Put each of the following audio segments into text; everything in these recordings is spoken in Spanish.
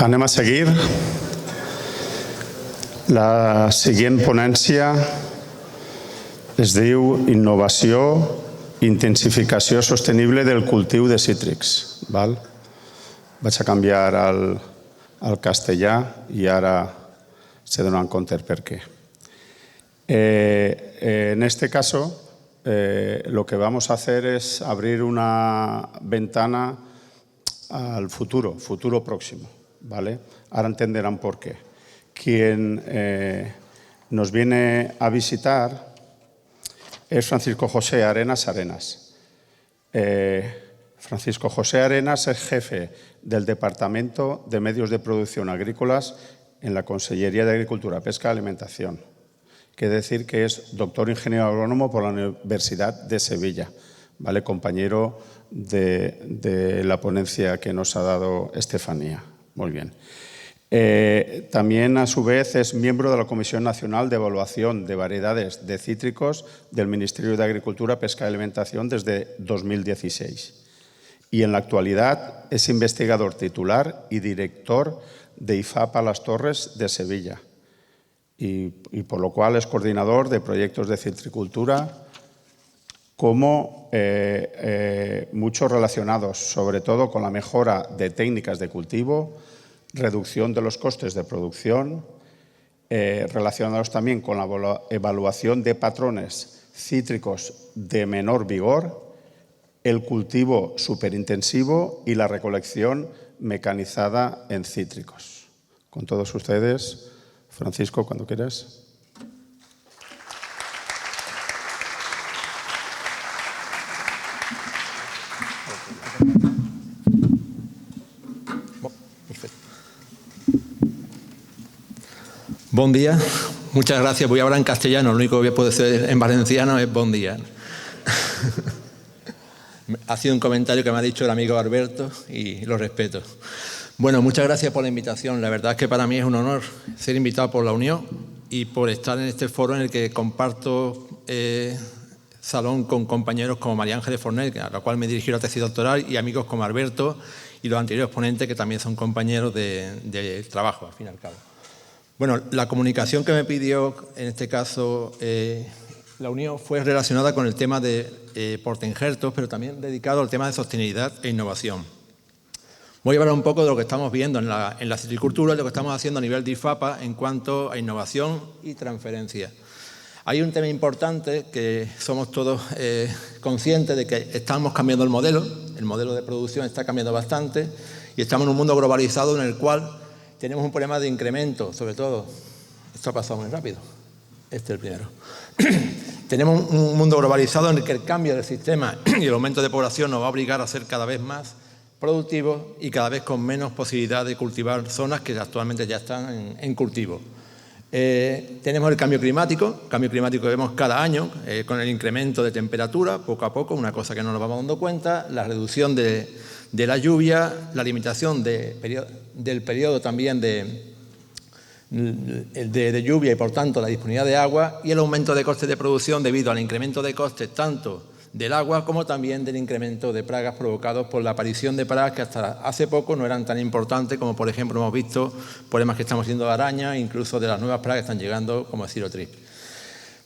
Anem a seguir. La següent ponència es diu Innovació i intensificació sostenible del cultiu de cítrics. Vaig a canviar al castellà i ara se donan compte per què. En este caso, lo que vamos a hacer es abrir una ventana al futuro próximo. Ahora entenderán por qué. Quien nos viene a visitar es Francisco José Arenas Arenas. Francisco José Arenas es jefe del Departamento de Medios de Producción Agrícolas en la Consellería de Agricultura, Pesca y Alimentación. Quiere decir que es doctor ingeniero agrónomo por la Universidad de Sevilla, compañero de la ponencia que nos ha dado Estefanía. Muy bien. También, a su vez, es miembro de la Comisión Nacional de Evaluación de Variedades de Cítricos del Ministerio de Agricultura, Pesca y Alimentación desde 2016. Y en la actualidad es investigador titular y director de IFAP a Las Torres de Sevilla. Y por lo cual es coordinador de proyectos de citricultura, como muchos relacionados sobre todo con la mejora de técnicas de cultivo, reducción de los costes de producción, relacionados también con la evaluación de patrones cítricos de menor vigor, el cultivo superintensivo y la recolección mecanizada en cítricos. Con todos ustedes, Francisco, cuando quieras. Bon día, muchas gracias. Voy a hablar en castellano, lo único que puedo decir en valenciano es bon día. Ha sido un comentario que me ha dicho el amigo Alberto y lo respeto. Bueno, muchas gracias por la invitación. La verdad es que para mí es un honor ser invitado por la Unión y por estar en este foro en el que comparto salón con compañeros como María Ángeles Fornet, a la cual me dirigí la tesis doctoral, y amigos como Alberto y los anteriores ponentes que también son compañeros de trabajo, al fin y al cabo. Bueno, la comunicación que me pidió, en este caso, la Unión, fue relacionada con el tema de portainjertos, pero también dedicado al tema de sostenibilidad e innovación. Voy a hablar un poco de lo que estamos viendo en la citricultura y lo que estamos haciendo a nivel de IFAPA en cuanto a innovación y transferencia. Hay un tema importante que somos todos conscientes de que estamos cambiando el modelo de producción está cambiando bastante y estamos en un mundo globalizado en el cual tenemos un problema de incremento, sobre todo, esto ha pasado muy rápido, este es el primero. Tenemos un mundo globalizado en el que el cambio del sistema y el aumento de población nos va a obligar a ser cada vez más productivos y cada vez con menos posibilidad de cultivar zonas que actualmente ya están en cultivo. Tenemos el cambio climático que vemos cada año con el incremento de temperatura, poco a poco, una cosa que no nos vamos dando cuenta, la reducción de la lluvia, la limitación del periodo también de lluvia y, por tanto, la disponibilidad de agua y el aumento de costes de producción debido al incremento de costes tanto del agua como también del incremento de plagas provocados por la aparición de plagas que hasta hace poco no eran tan importantes como, por ejemplo, hemos visto problemas que estamos viendo de arañas, incluso de las nuevas plagas que están llegando como el Cirotrip.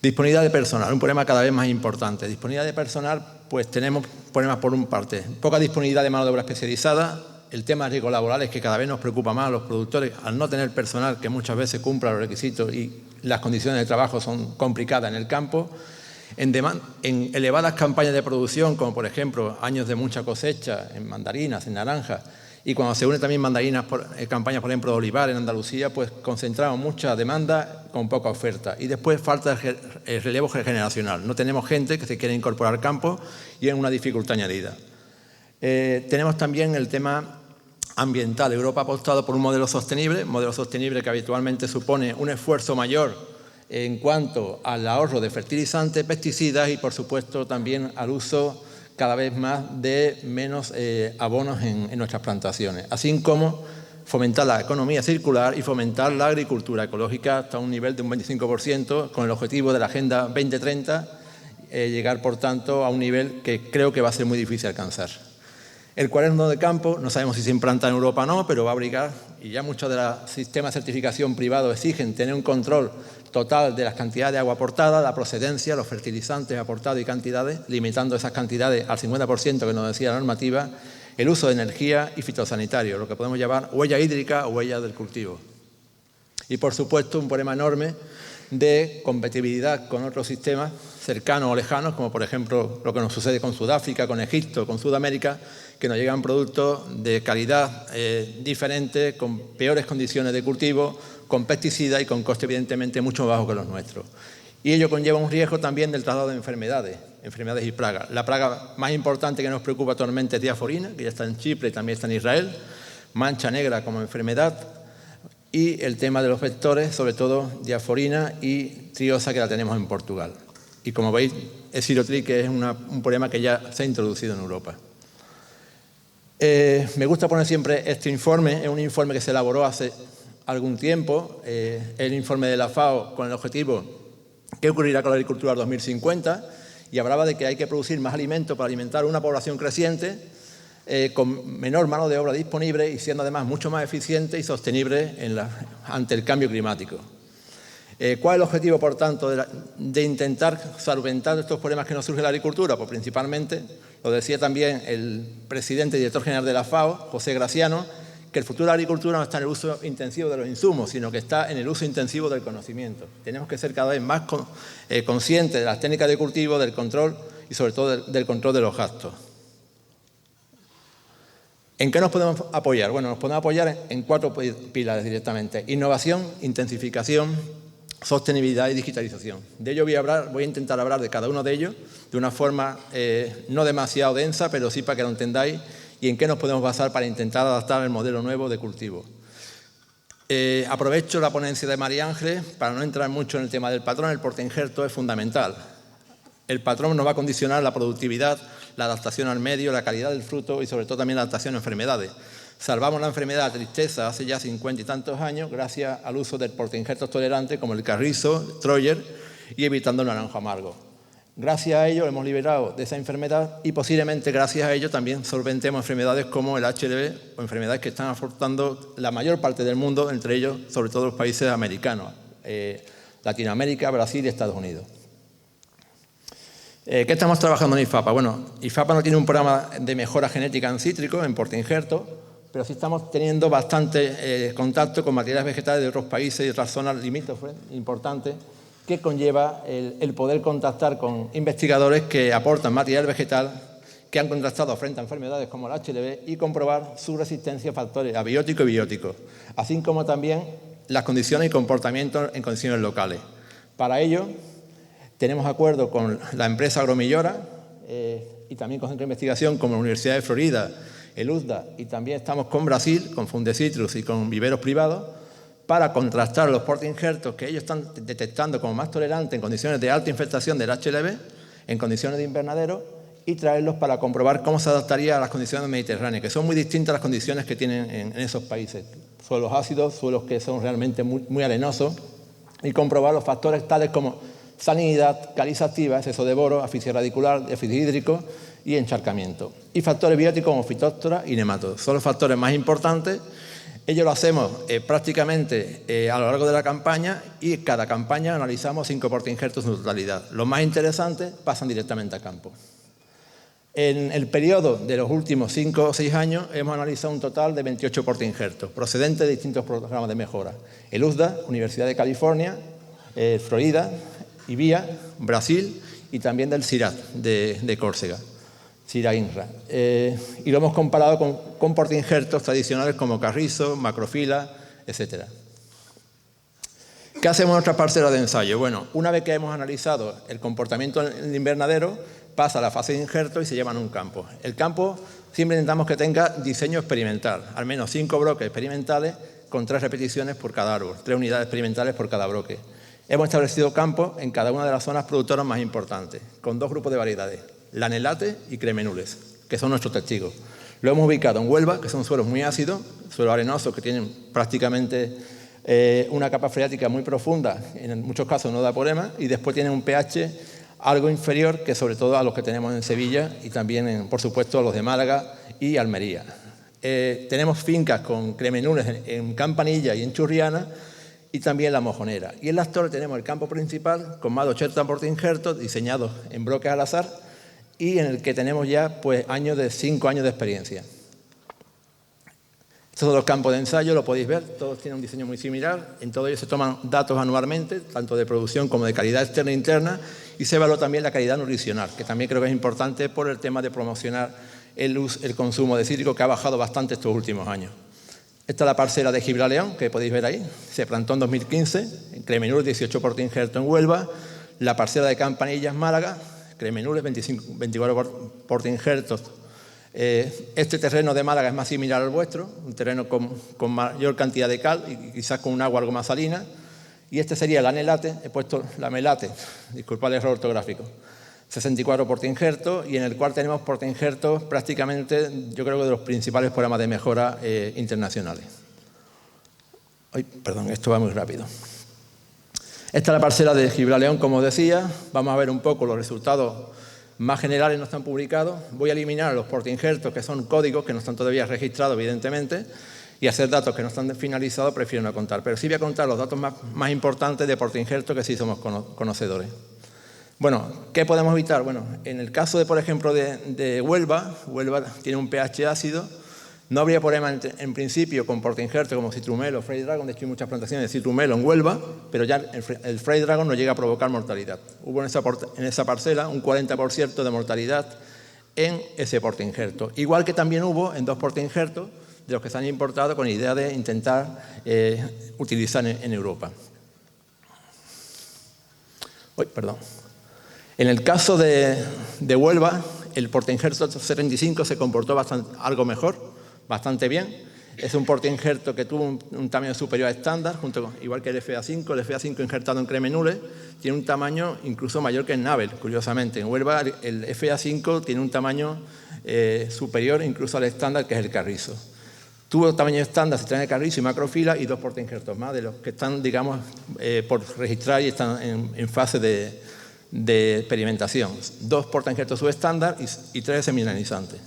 Disponibilidad de personal, un problema cada vez más importante. Disponibilidad de personal, pues tenemos problemas por una parte. Poca disponibilidad de mano de obra especializada, el tema de riesgos laborales que cada vez nos preocupa más a los productores al no tener personal que muchas veces cumpla los requisitos y las condiciones de trabajo son complicadas en el campo. En elevadas campañas de producción, como por ejemplo años de mucha cosecha en mandarinas, en naranjas, y cuando se unen también campañas, por ejemplo, de olivar en Andalucía, pues concentramos mucha demanda con poca oferta. Y después falta el relevo generacional. No tenemos gente que se quiera incorporar al campo y es una dificultad añadida. Tenemos también el tema ambiental. Europa ha apostado por un modelo sostenible que habitualmente supone un esfuerzo mayor en cuanto al ahorro de fertilizantes, pesticidas y, por supuesto, también al uso cada vez más de menos abonos en nuestras plantaciones, así como fomentar la economía circular y fomentar la agricultura ecológica hasta un nivel de un 25%, con el objetivo de la Agenda 2030, llegar, por tanto, a un nivel que creo que va a ser muy difícil alcanzar. El cuaderno de campo, no sabemos si se implanta en Europa o no, pero va a obligar, y ya muchos de los sistemas de certificación privados exigen tener un control total de las cantidades de agua aportada, la procedencia, los fertilizantes aportados y cantidades, limitando esas cantidades al 50% que nos decía la normativa, el uso de energía y fitosanitario, lo que podemos llamar huella hídrica o huella del cultivo. Y, por supuesto, un problema enorme de compatibilidad con otros sistemas cercanos o lejanos, como por ejemplo lo que nos sucede con Sudáfrica, con Egipto, con Sudamérica, que nos llegan productos de calidad diferente, con peores condiciones de cultivo, con pesticidas y con costes evidentemente mucho más bajos que los nuestros. Y ello conlleva un riesgo también del traslado de enfermedades y plagas. La plaga más importante que nos preocupa actualmente es diaforina, que ya está en Chipre y también está en Israel, mancha negra como enfermedad, y el tema de los vectores, sobre todo diaforina y triosa, que la tenemos en Portugal. Y como veis, Escherichia que es un problema que ya se ha introducido en Europa. Me gusta poner siempre este informe, es un informe que se elaboró hace algún tiempo, el informe de la FAO con el objetivo ¿qué ocurrirá con la agricultura 2050? Y hablaba de que hay que producir más alimentos para alimentar una población creciente con menor mano de obra disponible y siendo además mucho más eficiente y sostenible ante el cambio climático. ¿Cuál es el objetivo, por tanto, de intentar solventar estos problemas que nos surge en la agricultura? Pues principalmente, lo decía también el presidente y director general de la FAO, José Graciano, que el futuro de la agricultura no está en el uso intensivo de los insumos, sino que está en el uso intensivo del conocimiento. Tenemos que ser cada vez más conscientes de las técnicas de cultivo, del control y sobre todo del control de los gastos. ¿En qué nos podemos apoyar? Bueno, nos podemos apoyar en 4 pilares directamente: innovación, intensificación, sostenibilidad y digitalización. De ello voy a intentar hablar de cada uno de ellos de una forma no demasiado densa, pero sí para que lo entendáis, y en qué nos podemos basar para intentar adaptar el modelo nuevo de cultivo. Aprovecho la ponencia de María Ángeles para no entrar mucho en el tema del patrón. El portainjerto es fundamental. El patrón nos va a condicionar la productividad, la adaptación al medio, la calidad del fruto y sobre todo también la adaptación a enfermedades. Salvamos la enfermedad de tristeza hace ya 50 y tantos años gracias al uso del portainjertos tolerantes como el carrizo, Troyer, y evitando el naranjo amargo. Gracias a ello hemos liberado de esa enfermedad y posiblemente gracias a ello también solventemos enfermedades como el HLV o enfermedades que están afectando la mayor parte del mundo, entre ellos sobre todo los países americanos, Latinoamérica, Brasil y Estados Unidos. ¿Qué estamos trabajando en IFAPA? Bueno, IFAPA no tiene un programa de mejora genética en cítricos, en portainjertos, pero sí estamos teniendo bastante contacto con materiales vegetales de otros países y otras zonas limítrofes importantes, que conlleva el poder contactar con investigadores que aportan material vegetal que han contrastado frente a enfermedades como el HLV y comprobar su resistencia a factores abióticos y bióticos, así como también las condiciones y comportamientos en condiciones locales. Para ello, tenemos acuerdo con la empresa Agromillora y también con centros de investigación como la Universidad de Florida, el USDA, y también estamos con Brasil, con Fundecitrus y con viveros privados, para contrastar los portainjertos que ellos están detectando como más tolerantes en condiciones de alta infestación del HLV, en condiciones de invernadero, y traerlos para comprobar cómo se adaptaría a las condiciones mediterráneas, que son muy distintas a las condiciones que tienen en esos países. Suelos ácidos, suelos que son realmente muy arenosos, y comprobar los factores tales como salinidad, caliza activa, exceso de boro, asfixia radicular, déficit hídrico y encharcamiento. Y factores bióticos como fitóptora y nematodos. Son los factores más importantes. Ello lo hacemos prácticamente a lo largo de la campaña y cada campaña analizamos 5 portainjertos en su totalidad. Los más interesantes pasan directamente a campo. En el periodo de los últimos 5 o 6 años hemos analizado un total de 28 portainjertos procedentes de distintos programas de mejora. El USDA, Universidad de California, Florida, IBIA, Brasil y también del CIRAT de Córcega. Sirainra. Y lo hemos comparado con portainjertos tradicionales como carrizo, macrofila, etc. ¿Qué hacemos en nuestra parcela de ensayo? Bueno, una vez que hemos analizado el comportamiento en el invernadero, pasa a la fase de injerto y se lleva a un campo. El campo siempre intentamos que tenga diseño experimental, al menos 5 bloques experimentales con 3 repeticiones por cada árbol, 3 unidades experimentales por cada bloque. Hemos establecido campos en cada una de las zonas productoras más importantes, con 2 grupos de variedades, Lanelate y Cremenules, que son nuestros testigos. Lo hemos ubicado en Huelva, que son suelos muy ácidos, suelos arenosos que tienen prácticamente una capa freática muy profunda, en muchos casos no da problema, y después tienen un pH algo inferior que sobre todo a los que tenemos en Sevilla y también, por supuesto, a los de Málaga y Almería. Tenemos fincas con cremenules en Campanilla y en Churriana y también La Mojonera. Y en Las Torres tenemos el campo principal con más de 80 portainjertos diseñados en bloques al azar y en el que tenemos ya pues 5 años de experiencia. Estos son los campos de ensayo, lo podéis ver, todos tienen un diseño muy similar. En todos ellos se toman datos anualmente, tanto de producción como de calidad externa e interna, y se evalúa también la calidad nutricional, que también creo que es importante por el tema de promocionar el consumo de cítricos, que ha bajado bastante estos últimos años. Esta es la parcela de Gibraleón, que podéis ver ahí, se plantó en 2015, en Cremenules 18 portainjertos en Huelva, la parcela de Campanillas, Málaga, Cremenules 24 portainjertos. Este terreno de Málaga es más similar al vuestro, un terreno con mayor cantidad de cal y quizás con un agua algo más salina. Y este sería el anelate, he puesto la melate, disculpad el error ortográfico, 64 portainjertos, y en el cual tenemos portainjertos prácticamente, yo creo que de los principales programas de mejora internacionales. Ay, perdón, esto va muy rápido. Esta es la parcela de Gibraleón, como os decía. Vamos a ver un poco los resultados más generales, no están publicados. Voy a eliminar los portainjertos, que son códigos que no están todavía registrados, evidentemente, y hacer datos que no están finalizados prefiero no contar. Pero sí voy a contar los datos más importantes de portainjertos que sí somos conocedores. Bueno, ¿qué podemos evitar? Bueno, en el caso de, por ejemplo, de Huelva tiene un pH ácido. No habría problema en principio con portainjertos como Citrumelo o Frey Dragon. De hecho, hay muchas plantaciones de Citrumelo en Huelva, pero ya el Frey Dragon no llega a provocar mortalidad. Hubo en esa parcela un 40% de mortalidad en ese portainjerto. Igual que también hubo en 2 portainjertos de los que se han importado con la idea de intentar utilizar en Europa. Perdón. En el caso de Huelva, el portainjerto 75 se comportó algo mejor, bastante bien. Es un portainjerto que tuvo un tamaño superior a estándar, igual que el FA5. El FA5 injertado en Cremenules tiene un tamaño incluso mayor que el Nabel, curiosamente. En Huelva el FA5 tiene un tamaño superior incluso al estándar, que es el carrizo. Tuvo tamaño estándar, citrana de carrizo y macrofila, y 2 portainjertos más de los que están, digamos, por registrar y están en fase de experimentación. 2 portainjertos subestándar y 3 semianalizantes.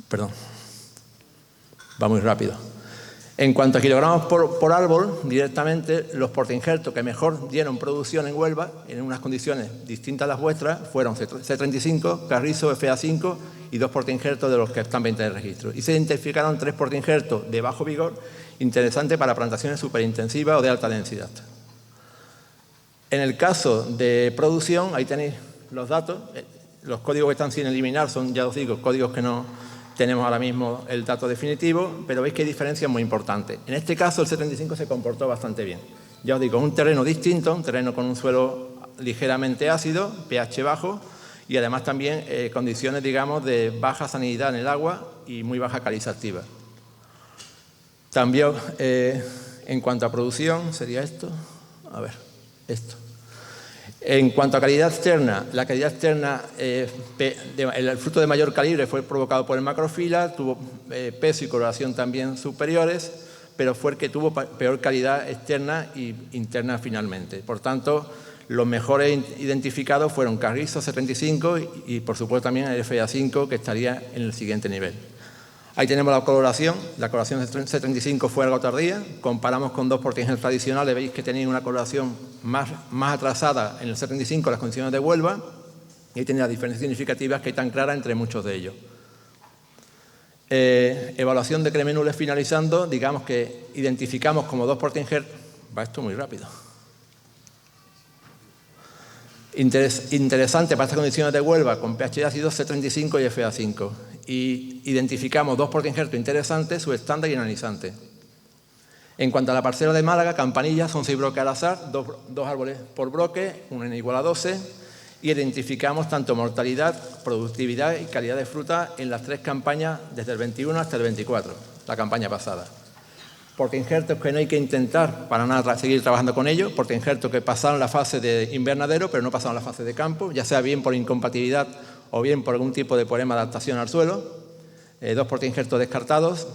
Perdón, va muy rápido. En cuanto a kilogramos por árbol, directamente los portainjertos que mejor dieron producción en Huelva, en unas condiciones distintas a las vuestras, fueron C35, Carrizo, FA5 y 2 portainjertos de los que están pendientes de registro. Y se identificaron 3 portainjertos de bajo vigor, interesantes para plantaciones superintensivas o de alta densidad. En el caso de producción, ahí tenéis los datos. Los códigos que están sin eliminar son, ya os digo, códigos que no tenemos ahora mismo el dato definitivo, pero veis que hay diferencias muy importantes. En este caso, el 75 se comportó bastante bien. Ya os digo, un terreno distinto, un terreno con un suelo ligeramente ácido, pH bajo, y además también condiciones, digamos, de baja salinidad en el agua y muy baja caliza activa. También, en cuanto a producción, sería esto. A ver, esto. En cuanto a calidad externa, la calidad externa, el fruto de mayor calibre fue provocado por el macrofila, tuvo peso y coloración también superiores, pero fue el que tuvo peor calidad externa e interna finalmente. Por tanto, los mejores identificados fueron Carrizo, C35 y por supuesto también el FA5, que estaría en el siguiente nivel. Ahí tenemos la coloración de C35 fue algo tardía, comparamos con 2 portainjertos tradicionales, veis que tenéis una coloración más atrasada en el C35 en las condiciones de Huelva, y ahí tenéis las diferencias significativas que hay tan claras entre muchos de ellos. Evaluación de Cremenules finalizando, digamos que identificamos como 2 portainjertos, va esto muy rápido. Interesante para estas condiciones de Huelva con pH ácido C35 y FA5. Y identificamos 2 portainjertos interesantes, subestándar y analizante. En cuanto a la parcela de Málaga, Campanilla, son 6 bloques al azar, 2 árboles por bloque, un N igual a 12, y identificamos tanto mortalidad, productividad y calidad de fruta en las 3 campañas desde el 21 hasta el 24, la campaña pasada. Portainjertos que no hay que intentar para nada seguir trabajando con ellos, portainjertos que pasaron la fase de invernadero pero no pasaron la fase de campo, ya sea bien por incompatibilidad o bien por algún tipo de problema de adaptación al suelo. 2 portainjertos descartados.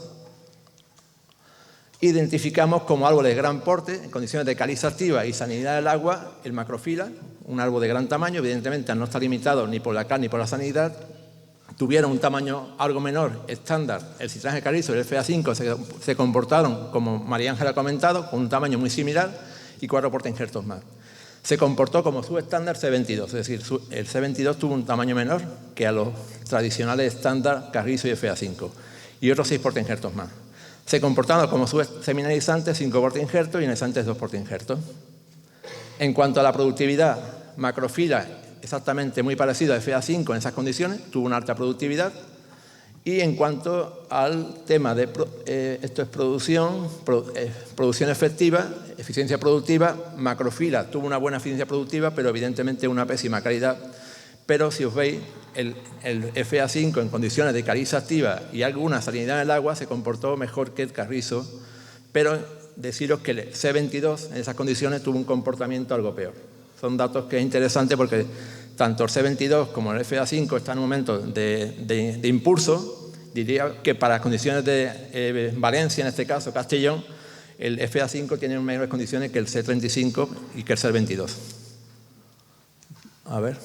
Identificamos como árboles de gran porte, en condiciones de caliza activa y salinidad del agua, el macrofila, un árbol de gran tamaño, evidentemente al no estar limitado ni por la CAR ni por la sanidad, tuvieron un tamaño algo menor, estándar. El citraje carrizo y el FA5 se comportaron, como María Ángela ha comentado, con un tamaño muy similar y 4 portainjertos más. Se comportó como subestándar C22, es decir, el C22 tuvo un tamaño menor que a los tradicionales estándar carrizo y FA5 y otros 6 portainjertos más. Se comportaron como seminalizantes 5 portainjertos y inhibizantes 2 portainjertos. En cuanto a la productividad, macrofila exactamente muy parecido a FA5 en esas condiciones, tuvo una alta productividad. Y en cuanto al tema de esto es producción efectiva, eficiencia productiva, macrofila tuvo una buena eficiencia productiva, pero evidentemente una pésima calidad. Pero si os veis, el FA5 en condiciones de caliza activa y alguna salinidad en el agua se comportó mejor que el carrizo, pero deciros que el C22 en esas condiciones tuvo un comportamiento algo peor. Son datos que es interesante porque tanto el C22 como el FA5 están en un momento de impulso. Diría que para las condiciones de Valencia, en este caso Castellón, el FA5 tiene mejores condiciones que el C35 y que el C22. A ver.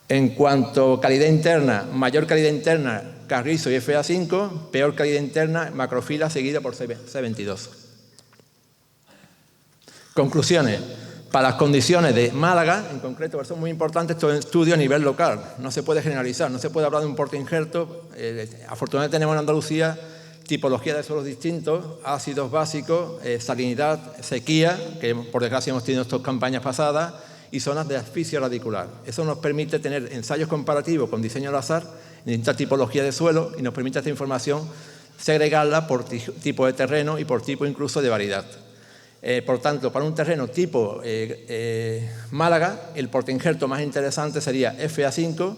En cuanto a calidad interna, mayor calidad interna carrizo y FA5, peor calidad interna macrofila seguida por C22. Conclusiones. Para las condiciones de Málaga, en concreto, son muy importantes estos estudios a nivel local. No se puede generalizar, no se puede hablar de un portainjerto. Afortunadamente tenemos en Andalucía tipología de suelos distintos, ácidos básicos, salinidad, sequía, que por desgracia hemos tenido estas campañas pasadas, y zonas de asfixia radicular. Eso nos permite tener ensayos comparativos con diseño al azar en distintas tipologías de suelo y nos permite esta información segregarla por tipo de terreno y por tipo incluso de variedad. Por tanto, para un terreno tipo Málaga, el portainjerto más interesante sería FA5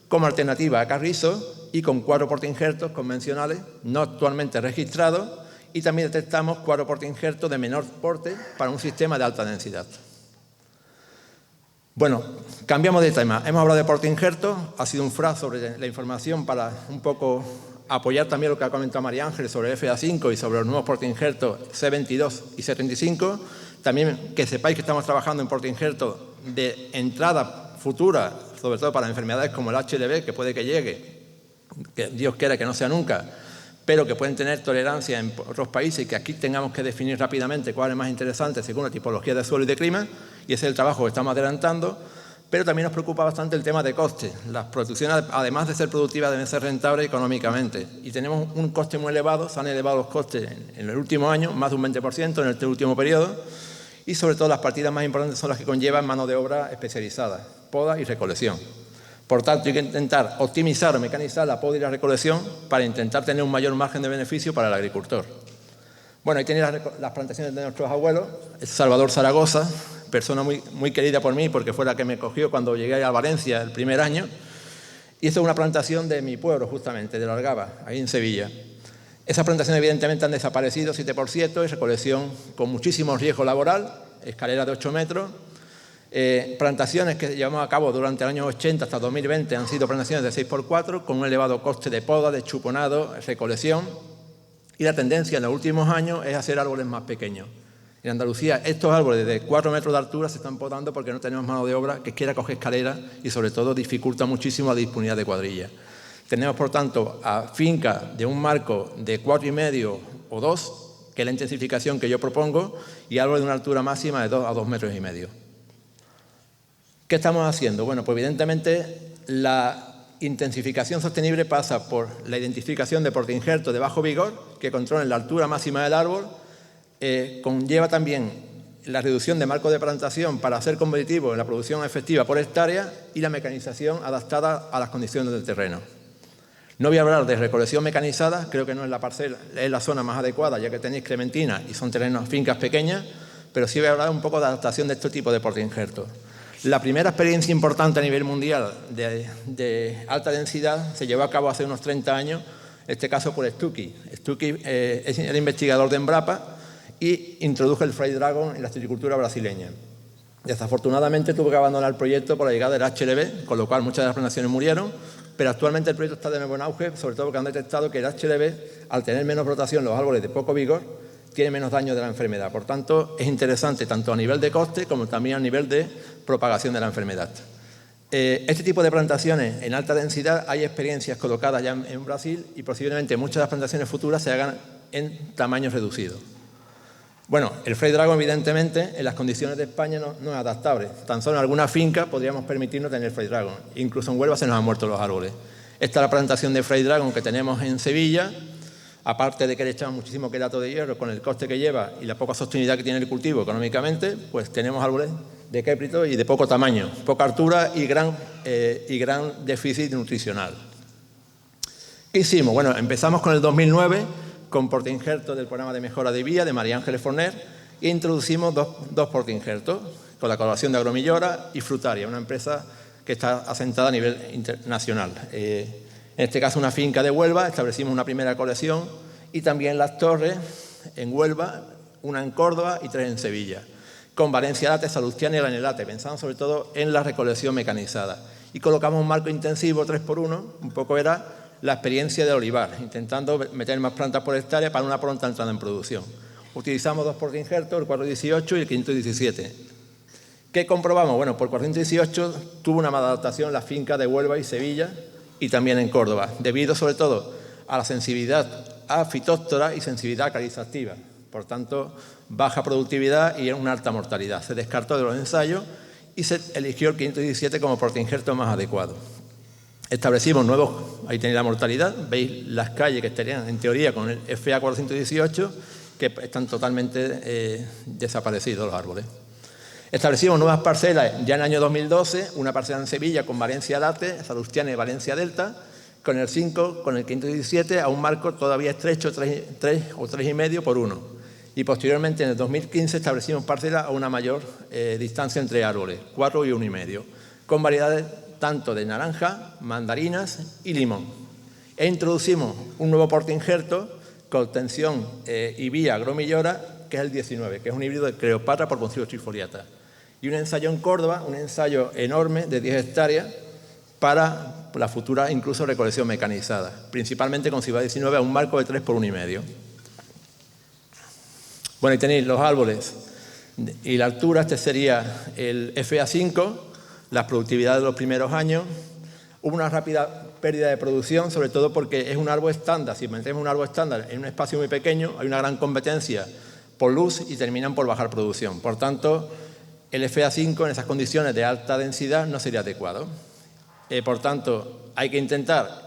como alternativa a carrizo y con 4 portainjertos convencionales, no actualmente registrados, y también detectamos 4 portainjertos de menor porte para un sistema de alta densidad. Bueno, cambiamos de tema. Hemos hablado de portainjertos, ha sido un flash sobre la información para un poco apoyar también lo que ha comentado María Ángel sobre FA5 y sobre los nuevos portainjertos C22 y C35. También que sepáis que estamos trabajando en portainjertos de entrada futura, sobre todo para enfermedades como el HLV, que puede que llegue, que Dios quiera que no sea nunca, pero que pueden tener tolerancia en otros países y que aquí tengamos que definir rápidamente cuál es más interesante según la tipología de suelo y de clima, y ese es el trabajo que estamos adelantando. Pero también nos preocupa bastante el tema de costes. Las producciones, además de ser productivas, deben ser rentables económicamente. Y tenemos un coste muy elevado, se han elevado los costes en el último año, más de un 20% en este último periodo. Y sobre todo las partidas más importantes son las que conllevan mano de obra especializada, poda y recolección. Por tanto, hay que intentar optimizar o mecanizar la poda y la recolección para intentar tener un mayor margen de beneficio para el agricultor. Bueno, ahí tenéis las plantaciones de nuestros abuelos. Es Salvador Zaragoza, persona muy querida por mí porque fue la que me cogió cuando llegué a Valencia el primer año. Y esto es una plantación de mi pueblo, justamente, de Largaba, ahí en Sevilla. Esas plantaciones evidentemente han desaparecido 7x7, y recolección con muchísimo riesgo laboral, escalera de 8 metros. Plantaciones que llevamos a cabo durante el año 80 hasta 2020 han sido plantaciones de 6x4 con un elevado coste de poda, de chuponado, recolección. Y la tendencia en los últimos años es hacer árboles más pequeños. En Andalucía estos árboles de 4 metros de altura se están podando porque no tenemos mano de obra que quiera coger escaleras y sobre todo dificulta muchísimo la disponibilidad de cuadrillas. Tenemos por tanto a fincas de un marco de 4,5 o 2, que es la intensificación que yo propongo, y árboles de una altura máxima de 2 a 2,5 metros. ¿Qué estamos haciendo? Bueno, pues evidentemente la intensificación sostenible pasa por la identificación de portainjertos de bajo vigor que controlen la altura máxima del árbol, conlleva también la reducción de marco de plantación para ser competitivo en la producción efectiva por hectárea y la mecanización adaptada a las condiciones del terreno. No voy a hablar de recolección mecanizada, creo que no es la parcela, es la zona más adecuada ya que tenéis clementina y son terrenos, fincas pequeñas, pero sí voy a hablar un poco de adaptación de este tipo de portainjertos. La primera experiencia importante a nivel mundial de alta densidad se llevó a cabo hace unos 30 años, en este caso por Stuckey. Stuckey es el investigador de Embrapa y introdujo el Fried Dragon en la silvicultura brasileña. Desafortunadamente tuvo que abandonar el proyecto por la llegada del HLV, con lo cual muchas de las plantaciones murieron, pero actualmente el proyecto está de nuevo en auge, sobre todo porque han detectado que el HLV, al tener menos rotación los árboles de poco vigor, tiene menos daño de la enfermedad. Por tanto, es interesante tanto a nivel de coste como también a nivel de propagación de la enfermedad. Este tipo de plantaciones en alta densidad hay experiencias colocadas ya en Brasil y posiblemente muchas de las plantaciones futuras se hagan en tamaños reducidos. Bueno, el Frey Dragon, evidentemente, en las condiciones de España no es adaptable. Tan solo en alguna finca podríamos permitirnos tener Frey Dragon. Incluso en Huelva se nos han muerto los árboles. Esta es la plantación de Frey Dragon que tenemos en Sevilla. Aparte de que le echamos muchísimo querato de hierro con el coste que lleva y la poca sostenibilidad que tiene el cultivo económicamente, pues tenemos árboles de képrito y de poco tamaño, poca altura y gran déficit nutricional. ¿Qué hicimos? Bueno, empezamos con el 2009 con portainjertos del programa de mejora de vía de María Ángeles Forner e introducimos dos portainjertos con la colaboración de Agromillora y Frutaria, una empresa que está asentada a nivel internacional. En este caso, una finca de Huelva, establecimos una primera colección y también las torres en Huelva, una en Córdoba y 3 en Sevilla, con Valencia Late, Salustiana y Granelate, pensando sobre todo en la recolección mecanizada. Y colocamos un marco intensivo 3x1, un poco era la experiencia del olivar, intentando meter más plantas por hectárea para una pronta entrada en producción. Utilizamos 2 portainjertos, el 418 y el 517. ¿Qué comprobamos? Bueno, por 418 tuvo una mala adaptación en la finca de Huelva y Sevilla, y también en Córdoba, debido sobre todo a la sensibilidad a fitóctora y sensibilidad a caliza activa. Por tanto, baja productividad y una alta mortalidad. Se descartó de los ensayos y se eligió el 517 como portainjerto más adecuado. Establecimos nuevos, ahí tenéis la mortalidad, veis las calles que estarían en teoría con el FA 418, que están totalmente desaparecidos los árboles. Establecimos nuevas parcelas ya en el año 2012, una parcela en Sevilla con Valencia Late, Salustiana y Valencia Delta, con el 5, con el 517 a un marco todavía estrecho, 3 o 3,5 por 1. Y posteriormente, en el 2015, establecimos parcelas a una mayor distancia entre árboles, 4 y 1,5, con variedades tanto de naranja, mandarinas y limón. E introducimos un nuevo portainjerto con tensión y vía Agromillora, que es el 19, que es un híbrido de Cleopatra por Poncilos trifoliata. Y un ensayo en Córdoba, un ensayo enorme de 10 hectáreas para la futura incluso recolección mecanizada, principalmente con Ciba 19 a un marco de 3 por 1,5. Bueno, y tenéis los árboles y la altura. Este sería el FA5, la productividad de los primeros años. Hubo una rápida pérdida de producción, sobre todo porque es un árbol estándar. Si metemos un árbol estándar en un espacio muy pequeño, hay una gran competencia por luz y terminan por bajar producción. Por tanto, el FA5 en esas condiciones de alta densidad no sería adecuado. Por tanto, hay que intentar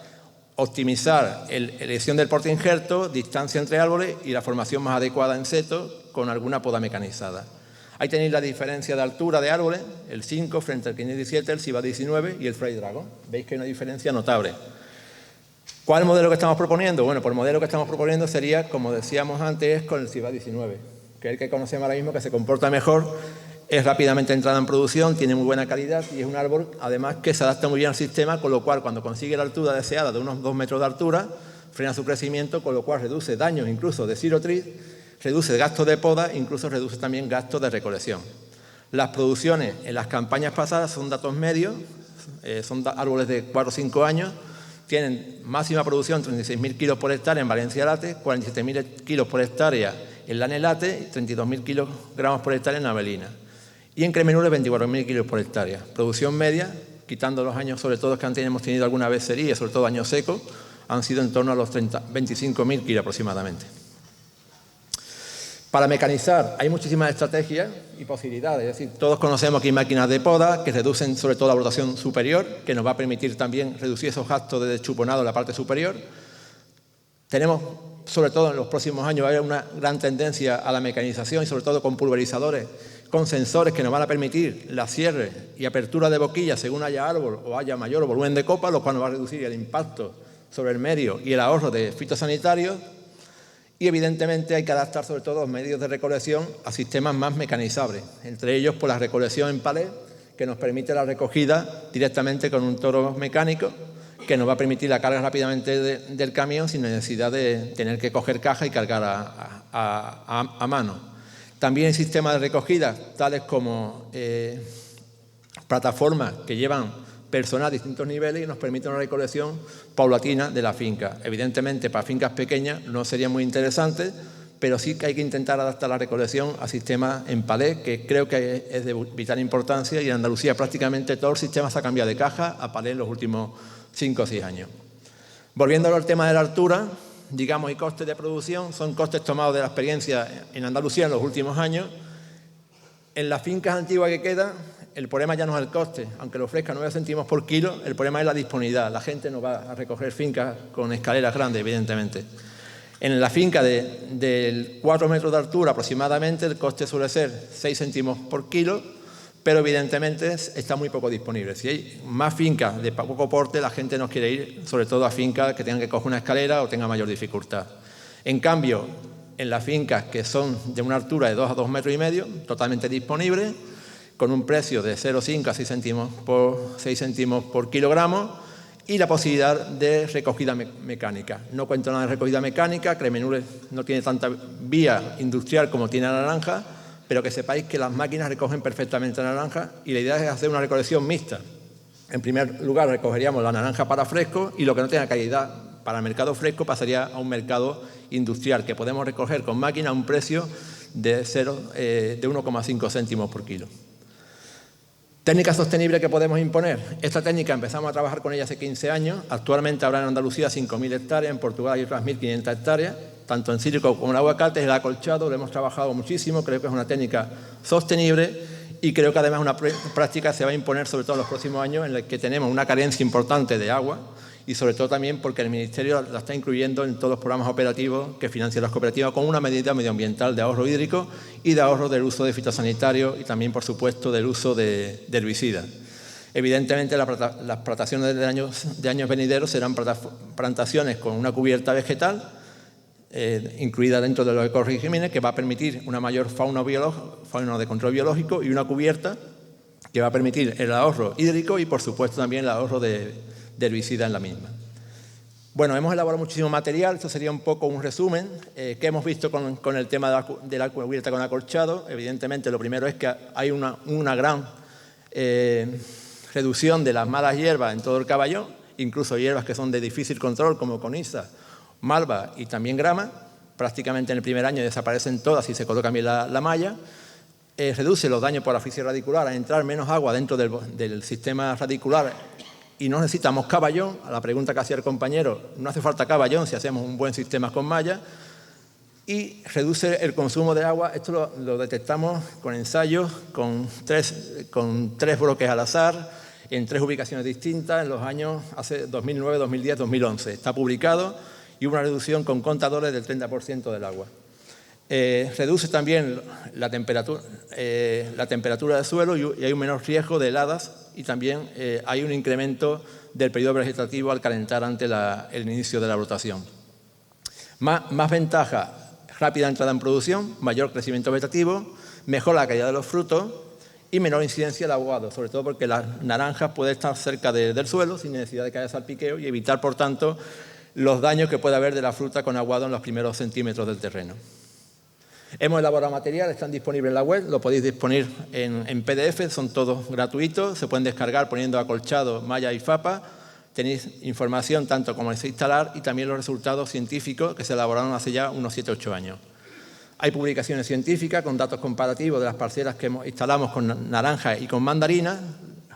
optimizar la elección del portainjerto, distancia entre árboles y la formación más adecuada en seto con alguna poda mecanizada. Ahí tenéis la diferencia de altura de árboles, el 5 frente al 517, el Ciba 19 y el Frey Dragon. Veis que hay una diferencia notable. ¿Cuál es el modelo que estamos proponiendo? Bueno, pues el modelo que estamos proponiendo sería, como decíamos antes, con el Ciba 19, que es el que conocemos ahora mismo, que se comporta mejor, es rápidamente entrada en producción, tiene muy buena calidad y es un árbol, además, que se adapta muy bien al sistema, con lo cual, cuando consigue la altura deseada de unos 2 metros de altura, frena su crecimiento, con lo cual reduce daños incluso de Cirotrix, reduce gastos de poda, incluso reduce también gastos de recolección. Las producciones en las campañas pasadas son datos medios, son árboles de 4 o 5 años, tienen máxima producción 36.000 kilos por hectárea en Valencia Late, 47.000 kilos por hectárea en Lanelate y 32.000 kilogramos por hectárea en Avelina. Y en Cremenures 24.000 kilos por hectárea. Producción media, quitando los años sobre todo que antes hemos tenido alguna vez sería, sobre todo años secos, han sido en torno a los 25.000 kilos aproximadamente. Para mecanizar hay muchísimas estrategias y posibilidades, es decir, todos conocemos que hay máquinas de poda que reducen sobre todo la brotación superior, que nos va a permitir también reducir esos gastos de deschuponado en la parte superior. Tenemos, sobre todo en los próximos años, va a haber una gran tendencia a la mecanización y sobre todo con pulverizadores, con sensores que nos van a permitir la cierre y apertura de boquillas según haya árbol o haya mayor volumen de copa, lo cual nos va a reducir el impacto sobre el medio y el ahorro de fitosanitarios. Y evidentemente hay que adaptar sobre todo los medios de recolección a sistemas más mecanizables, entre ellos por la recolección en palet, que nos permite la recogida directamente con un toro mecánico, que nos va a permitir la carga rápidamente del camión sin necesidad de tener que coger caja y cargar a mano. También hay sistemas de recogida, tales como plataformas que llevan personal a distintos niveles y nos permite una recolección paulatina de la finca. Evidentemente, para fincas pequeñas no sería muy interesante, pero sí que hay que intentar adaptar la recolección a sistemas en palé, que creo que es de vital importancia, y en Andalucía prácticamente todo el sistema se ha cambiado de caja a palé en los últimos 5 o 6 años. Volviendo al tema de la altura, digamos, y costes de producción, son costes tomados de la experiencia en Andalucía en los últimos años. En las fincas antiguas que quedan, el problema ya no es el coste, aunque lo ofrezca 9 céntimos por kilo, el problema es la disponibilidad. La gente no va a recoger fincas con escaleras grandes, evidentemente. En la finca de 4 metros de altura aproximadamente, el coste suele ser 6 céntimos por kilo, pero evidentemente está muy poco disponible. Si hay más fincas de poco porte, la gente no quiere ir, sobre todo a fincas que tengan que coger una escalera o tengan mayor dificultad. En cambio, en las fincas que son de una altura de 2 a 2,5 metros, totalmente disponibles, con un precio de 0,5 a 6 céntimos por kilogramo, y la posibilidad de recogida mecánica. No cuento nada de recogida mecánica, Cremenures no tiene tanta vía industrial como tiene la naranja, pero que sepáis que las máquinas recogen perfectamente la naranja y la idea es hacer una recolección mixta. En primer lugar, recogeríamos la naranja para fresco y lo que no tenga calidad para el mercado fresco pasaría a un mercado industrial que podemos recoger con máquina a un precio de 1,5 céntimos por kilo. Técnica sostenible que podemos imponer. Esta técnica empezamos a trabajar con ella hace 15 años. Actualmente habrá en Andalucía 5.000 hectáreas, en Portugal hay otras 1.500 hectáreas, tanto en cítrico como en aguacate. El acolchado lo hemos trabajado muchísimo, creo que es una técnica sostenible y creo que además una práctica se va a imponer sobre todo en los próximos años en la que tenemos una carencia importante de agua y sobre todo también porque el Ministerio la está incluyendo en todos los programas operativos que financian las cooperativas con una medida medioambiental de ahorro hídrico y de ahorro del uso de fitosanitarios y también, por supuesto, del uso de herbicidas. Evidentemente, las plantaciones de años venideros serán plantaciones con una cubierta vegetal incluida dentro de los ecoregímenes que va a permitir una mayor fauna de control biológico y una cubierta que va a permitir el ahorro hídrico y, por supuesto, también el ahorro de herbicida en la misma. Bueno, hemos elaborado muchísimo material, esto sería un poco un resumen. ¿Qué hemos visto con el tema de la cubierta con acolchado? Evidentemente, lo primero es que hay una gran reducción de las malas hierbas en todo el caballón, incluso hierbas que son de difícil control, como coniza, malva y también grama. Prácticamente en el primer año desaparecen todas y se coloca bien la malla. Reduce los daños por asfixia radicular, a entrar menos agua dentro del sistema radicular y no necesitamos caballón. A la pregunta que hacía el compañero, no hace falta caballón si hacemos un buen sistema con malla. Y reduce el consumo de agua. Esto lo detectamos con ensayos, con tres bloques al azar, en 3 ubicaciones distintas en los años hace 2009, 2010, 2011. Está publicado y hubo una reducción con contadores del 30% del agua. Reduce también la temperatura del suelo y hay un menor riesgo de heladas y también hay un incremento del periodo vegetativo al calentar ante el inicio de la brotación. Más ventaja, rápida entrada en producción, mayor crecimiento vegetativo, mejor la calidad de los frutos y menor incidencia del aguado, sobre todo porque las naranjas pueden estar cerca del suelo sin necesidad de que haya salpiqueo y evitar, por tanto, los daños que puede haber de la fruta con aguado en los primeros centímetros del terreno. Hemos elaborado material, están disponibles en la web, lo podéis disponer en PDF, son todos gratuitos, se pueden descargar poniendo acolchado, malla y fapa. Tenéis información tanto como es instalar y también los resultados científicos que se elaboraron hace ya unos 7 o 8 años. Hay publicaciones científicas con datos comparativos de las parcelas que instalamos con naranja y con mandarina,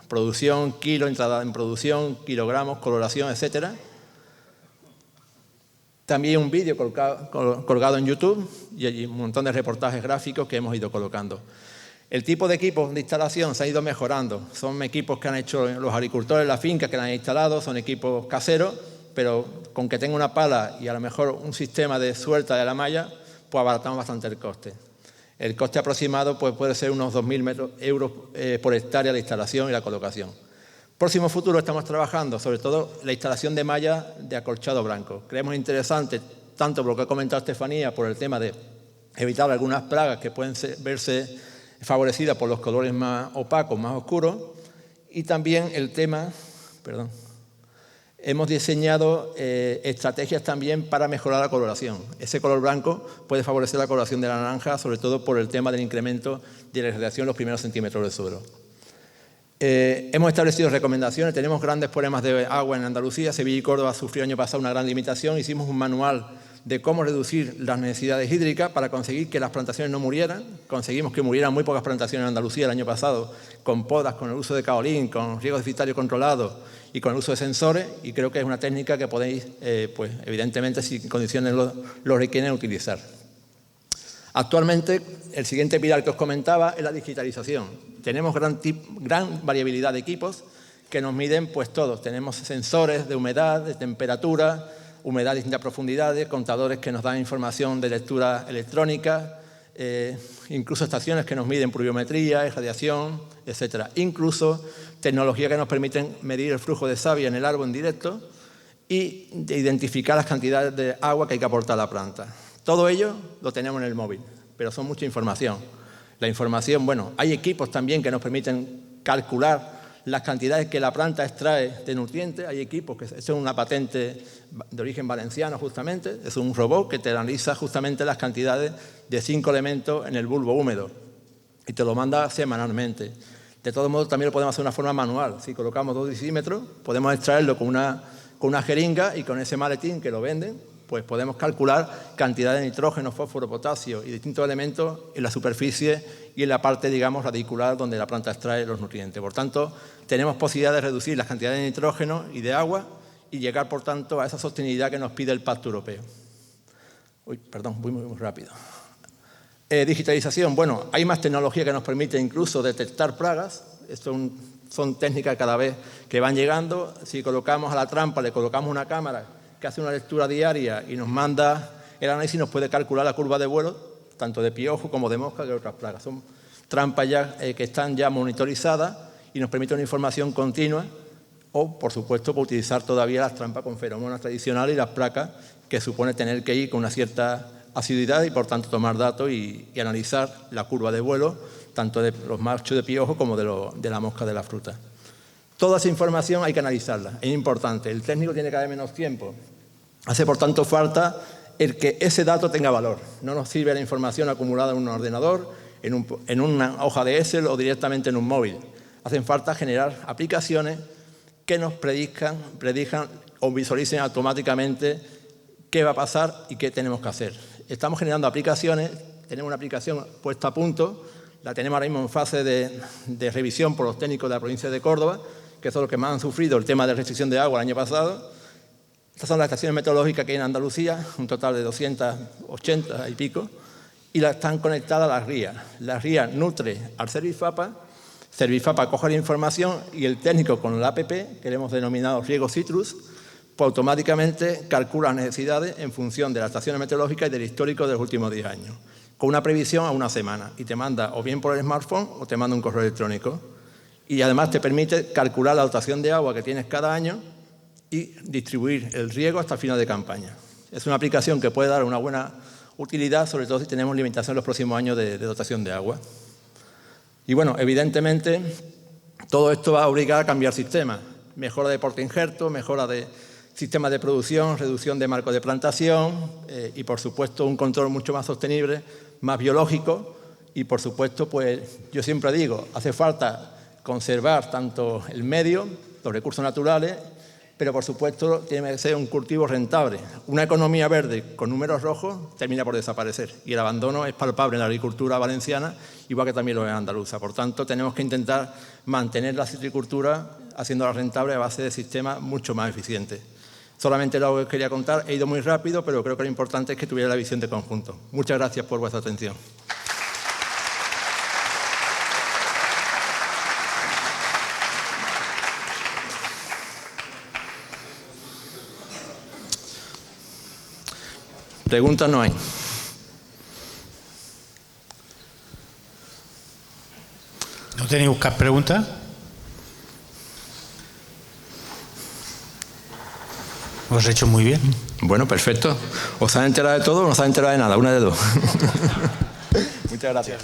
producción, kilo, entrada en producción, kilogramos, coloración, etcétera. También un vídeo colgado en YouTube y allí un montón de reportajes gráficos que hemos ido colocando. El tipo de equipos de instalación se ha ido mejorando. Son equipos que han hecho los agricultores en la finca, que la han instalado, son equipos caseros, pero con que tenga una pala y a lo mejor un sistema de suelta de la malla, pues abaratamos bastante el coste. El coste aproximado pues, puede ser unos 2.000 euros por hectárea de instalación y la colocación. Próximo futuro estamos trabajando sobre todo la instalación de malla de acolchado blanco. Creemos interesante, tanto por lo que ha comentado Estefanía, por el tema de evitar algunas plagas que pueden verse favorecidas por los colores más opacos, más oscuros, y también el tema, hemos diseñado estrategias también para mejorar la coloración. Ese color blanco puede favorecer la coloración de la naranja, sobre todo por el tema del incremento de la irradiación en los primeros centímetros del suelo. Hemos establecido recomendaciones, tenemos grandes problemas de agua en Andalucía, Sevilla y Córdoba sufrió el año pasado una gran limitación, hicimos un manual de cómo reducir las necesidades hídricas para conseguir que las plantaciones no murieran. Conseguimos que murieran muy pocas plantaciones en Andalucía el año pasado, con podas, con el uso de caolín, con riego deficitario controlado y con el uso de sensores, y creo que es una técnica que podéis, pues, evidentemente, si condiciones lo requieren, utilizar. Actualmente, el siguiente pilar que os comentaba es la digitalización. Tenemos gran variabilidad de equipos que nos miden pues todos. Tenemos sensores de humedad, de temperatura, humedad de distintas profundidades, contadores que nos dan información de lectura electrónica, incluso estaciones que nos miden pluviometría, irradiación, etc. Incluso tecnología que nos permiten medir el flujo de savia en el árbol en directo y identificar las cantidades de agua que hay que aportar a la planta. Todo ello lo tenemos en el móvil, pero son mucha información. La información, bueno, hay equipos también que nos permiten calcular las cantidades que la planta extrae de nutrientes. Hay equipos, que es una patente de origen valenciano justamente, es un robot que te analiza justamente las cantidades de 5 elementos en el bulbo húmedo y te lo manda semanalmente. De todos modos, también lo podemos hacer de una forma manual. Si colocamos 2 decímetros, podemos extraerlo con una jeringa y con ese maletín que lo venden, pues podemos calcular cantidad de nitrógeno, fósforo, potasio y distintos elementos en la superficie y en la parte, digamos, radicular donde la planta extrae los nutrientes. Por tanto, tenemos posibilidad de reducir las cantidades de nitrógeno y de agua y llegar, por tanto, a esa sostenibilidad que nos pide el Pacto Europeo. Uy, perdón, voy muy rápido. Digitalización. Bueno, hay más tecnología que nos permite incluso detectar plagas. Esto son técnicas cada vez que van llegando. Si colocamos a la trampa, le colocamos una cámara que hace una lectura diaria y nos manda el análisis, nos puede calcular la curva de vuelo, tanto de piojo como de mosca, que de otras plagas. Son trampas ya, que están ya monitorizadas y nos permiten una información continua o, por supuesto, para utilizar todavía las trampas con feromonas tradicionales y las placas, que supone tener que ir con una cierta asiduidad y, por tanto, tomar datos y analizar la curva de vuelo, tanto de los machos de piojo como de la mosca de la fruta. Toda esa información hay que analizarla, es importante. El técnico tiene cada vez menos tiempo. Hace, por tanto, falta el que ese dato tenga valor. No nos sirve la información acumulada en un ordenador, en una hoja de Excel o directamente en un móvil. Hacen falta generar aplicaciones que nos predijan o visualicen automáticamente qué va a pasar y qué tenemos que hacer. Estamos generando aplicaciones, tenemos una aplicación puesta a punto, la tenemos ahora mismo en fase de revisión por los técnicos de la provincia de Córdoba, que son los que más han sufrido el tema de restricción de agua el año pasado. Estas son las estaciones meteorológicas que hay en Andalucía, un total de 280 y pico, y están conectadas a las RIA. La RIA nutre al Servifapa coge la información y el técnico con la app, que le hemos denominado Riego Citrus, pues automáticamente calcula las necesidades en función de las estaciones meteorológicas y del histórico de los últimos 10 años, con una previsión a una semana, y te manda o bien por el smartphone o te manda un correo electrónico. Y además te permite calcular la dotación de agua que tienes cada año y distribuir el riego hasta el final de campaña. Es una aplicación que puede dar una buena utilidad, sobre todo si tenemos limitación en los próximos años de dotación de agua. Y bueno, evidentemente, todo esto va a obligar a cambiar sistemas. Mejora de porta injerto, mejora de sistemas de producción, reducción de marcos de plantación y, por supuesto, un control mucho más sostenible, más biológico. Y, por supuesto, pues yo siempre digo, hace falta conservar tanto el medio, los recursos naturales, pero por supuesto tiene que ser un cultivo rentable. Una economía verde con números rojos termina por desaparecer y el abandono es palpable en la agricultura valenciana, igual que también lo es en andaluza. Por tanto, tenemos que intentar mantener la citricultura haciéndola rentable a base de sistemas mucho más eficientes. Solamente lo que quería contar, he ido muy rápido, pero creo que lo importante es que tuviera la visión de conjunto. Muchas gracias por vuestra atención. Preguntas no hay. ¿No tenéis que buscar preguntas? Lo has hecho muy bien. Bueno, perfecto. ¿Os han enterado de todo o no os han enterado de nada? Una de dos. Muchas gracias.